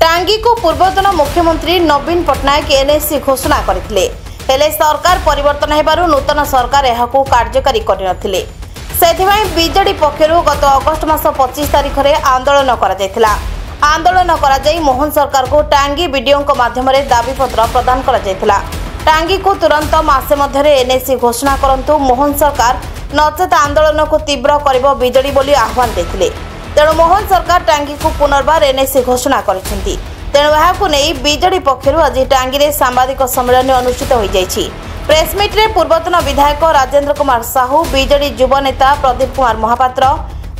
टांगी को पूर्वतन मुख्यमंत्री नवीन पट्टनायक एनएसी घोषणा करथिले हेले सरकार परिवर्तन हेबारु नूतन सरकार एहाकू कार्यकारी करिनथिले। सेथिबाई बीजेडी पक्षरु गत अगस्त मास 25 तारिख रे आंदोलन करा जायथिला। आंदोलन करा जाई मोहन सरकार को टांगी वीडियो माध्यम रे दाबीपत्र प्रदान करा जायथिला। टांगी को तुरंत मासे मध्यरे एनएसी घोषणा करंतु मोहन सरकार नचेत आंदोलन को तीव्र करिबो बीजेडी बोली आह्वान देथिले। तेणु मोहन सरकार टांगी को पुनर्बार एनएसी घोषणा करिसेंती। तेणु एहाकू नै बीजेडी पक्षरु आज टांगी रे सांबादिक सम्मेलन अनुष्ठित होई जायछि। प्रेस मीट रे पूर्वतन विधायक राजेंद्र कुमार साहू, बीजेडी युवा नेता प्रदीप कुमार महापात्र,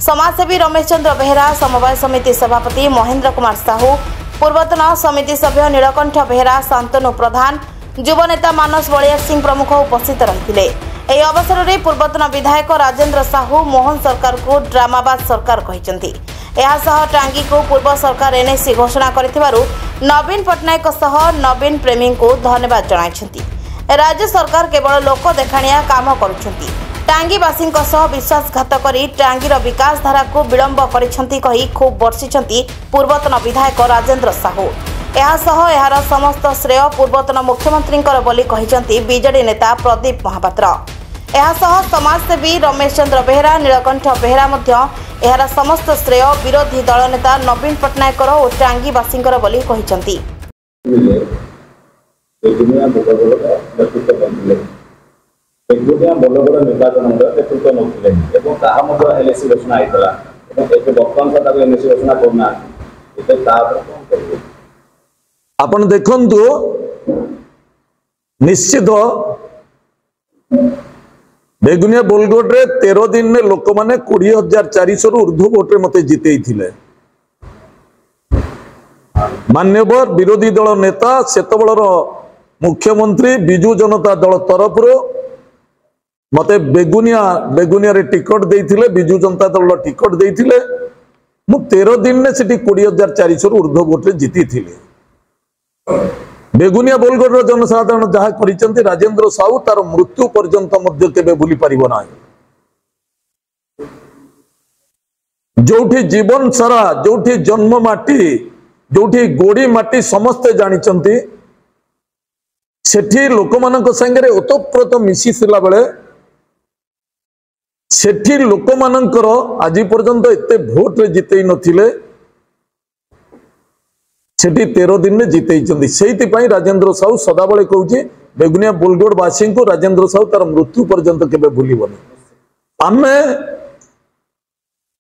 समाजसेवी रमेश चंद्र बेहरा, समवाय समिति सभापति महेंद्र कुमार साहू, पूर्वतन समिति सभ्य नीलकंठ बेहरा, शांतनु प्रधान, युवा नेता मानस बलिया सिंह प्रमुख उपस्थित रहिथिले। एही अवसर में पूर्वतन विधायक राजेंद्र साहू मोहन सरकार को ड्रामाबाज सरकार कहिसेंती। एहासह टांगी को पूर्व सरकार एनएसी घोषणा करिथिबारु नवीन पट्टनायक सह नवीन प्रेमी को धन्यवाद जणाइछंती। राज्य सरकार केवल लोक देखाणिया काम करुछंती। टांगीवासी विश्वासघात करी टांगीर विकास धारा को विलंब करिछंती कही खूब वर्षिछंती पूर्वतन विधायक राजेंद्र साहू। एहासह एहार समस्त श्रेय पूर्वतन मुख्यमंत्री बोली कहिछंती बीजेडी नेता प्रदीप महापात्र। एहासह समाजसेवी रमेश चंद्र बेहरा, नीलकंठ बेहरा मध्य एहार समस्त श्रेय विरोधी दल नेता नवीन पट्टनायक और टांगीवासी बोली कहिछंती। आपण देखंतु निश्चित बेगुनिया बोलगोड रे 13 दिन में लोक माने 20,400 रु ऊर्ध्व वोट रे मते जितेई थिले। मान्यवर विरोधी दल नेता सेतबळर मुख्यमंत्री बिजू जनता दल तरफ मते बेगुनिया रे टिकट देइथिले, बिजू जनता दल टिकट देइथिले। मु 13 दिन में सेठी 20,400 रु ऊर्ध्व वोट रे जिति थिले। बेगुनिया बोलगोड़ जनसाधारण जहाँ कर राजेंद्र साहू तार मृत्यु पर्यंत मध्य केबे भूली पारिबो नाही। जोठी जीवन सारा जोठी जन्म माटी जोठी गोड़ी माटी समस्ते जानिचंती सेठी लोकमानक संगे ओतप्रोत मिसिसिला बेले सेठी लोकमानकर आज पर्यंत एते भोट रे जितेई नथिले। सेठी 13 दिन में जितेई से राजेंद्र साहू सदाबले कहूँ बेगुनिया बोलगोड़ वासी को राजेंद्र साहू तार मृत्यु पर्यंत केबे भूलिबनी। आमे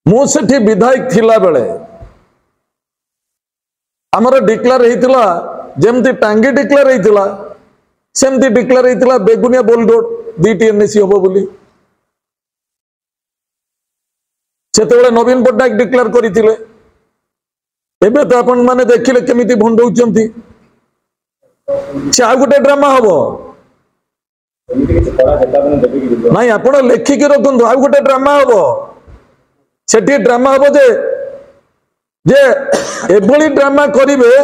मु सेठी विधायक थिला बेले हमर डिक्लेयर हेतिला जेमती टांगी डिक्लेयर हेतिला सेमती डिक्लेयर हेतिला बेगुनिया बोलगोड़ दुईटी एनएसी हबो बोली। सेतेबेले नवीन पट्टनायक डिक्लेयर करिथिले। एबे तो आपण माने देखिले केमिति भंडौचंती से आ गुटे ड्रामा हबो नाही। आपण लेखिक रखंतु आ गुटे ड्रामा हबो सेठी ड्रामा हबो जे एभली ड्रामा करिवे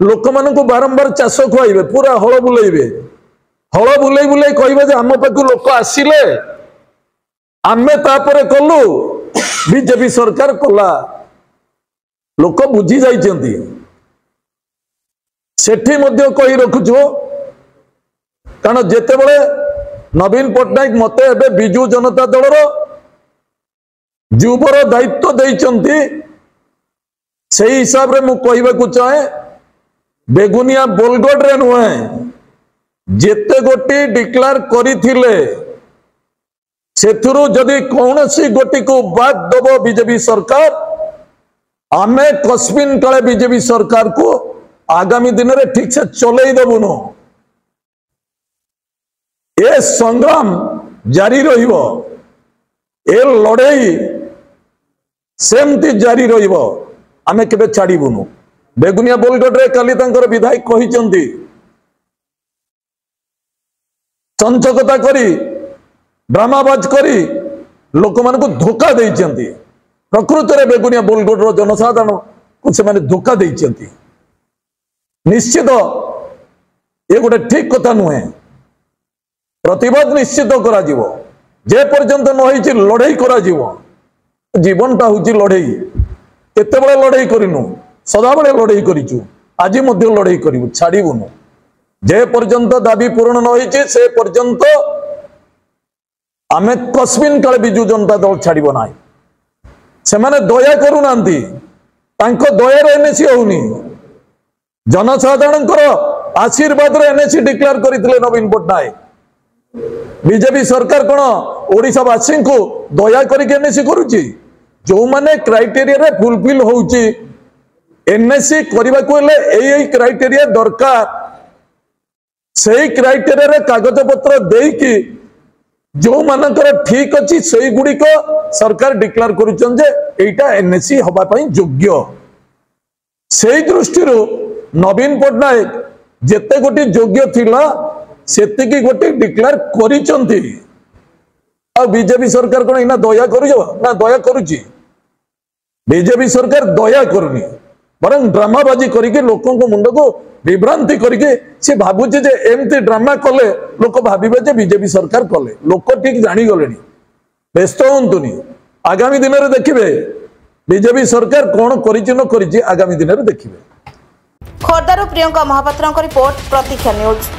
लोक मानकु बारंबार चाष खुआइबे पूरा हळ बुलेइबे हळ बुलेई बुलेई कहबे जे आम पाखु लोक आसिले आमे तापरे कलु बीजेपी सरकार कला लोक बुझी जाइछंती। सेठी मध्य कही रखुछु कारण जेते बळे नवीन पट्टनायक मते एबे बिजू जनता दलर जुबर दायित्व देइछंती सेही हिसाब रे मु कहिबाकू चाहे बेगुनिया बोलगोड रे नुहे जेते गोटी डिक्लेयर करिथिले सेथुरु जदि कोनोसी गोटी को बाद दबो बीजेपी सरकार आमे कस्मिन काले बीजेपी सरकार को आगामी दिन में ठीक से चलई देबुनो। ए संग्राम जारी रहिबो ए लड़ाई सेमती जारी रहिबो आमे केबे छाड़ीबुनु। बेगुनिया बोलगोड रे काली तांकर विधायक कहिचंती चंचकता करी ड्रामाबाज करी लोक मान को धोखा देइचंती। प्रकृत में बेगुनिया बोलगोड़ जनसाधारण को से धोखा देइचंती। निश्चित ये गोटे ठीक कथा नुहे। प्रतिबाद निश्चित करा जीवो जे पर्यंत न होई लड़ाई करा जीवो। जीवनटा हूँ लड़ाई केते बड़े लड़ाई करिनु सदा बड़े लड़ाई करिचु। आज लड़ाई करू छाड़बुनु जे पर्यंत दाबी पूरण न होइछि से पर्यंत आमे कस्मिन काले बिजु जनता दल छाड़ब ना से माने दया करूना दयार एनएसी होनी जनसाधारण आशीर्वाद एनएसी डिक्लेयर करते नवीन पट्टनायक बीजेपी सरकार कौन ओडिशावासी को दया करके एनएसी करुच्ची जो माने क्राइटेरिया फुलफिल होउची एनएसी करने को क्राइटेरिया दरकार से क्राइटेरिया कागज पत्र देकी जो मानकर ठीक अच्छी से गुड़िक सरकार डिक्लेयर करुचा एनएसी हवापाई योग्य से दृष्टि नवीन पट्टनायक जेते गोटे योग्य थिला सेतिकी गोटे डिक्लेयर करिसंती आ बीजेपी सरकार कोन इना दया करू ना दया करूची बीजेपी सरकार दया करूनी बरं ड्रामाबाजी करके लोकों को मुंड को विभ्रांति करके से भाबुचे जे एमती ड्रामा कले लोक भाबिबे जे बीजेपी सरकार कले लोक ठीक जानी गलेनी व्यस्त होंतुनी आगामी दिन में देखिबे बीजेपी सरकार कौन करिछि न करिछि आगामी दिन में देखिबे। खोर्धारू प्रियंका महापात्र रिपोर्ट प्रतीक्षा न्यूज।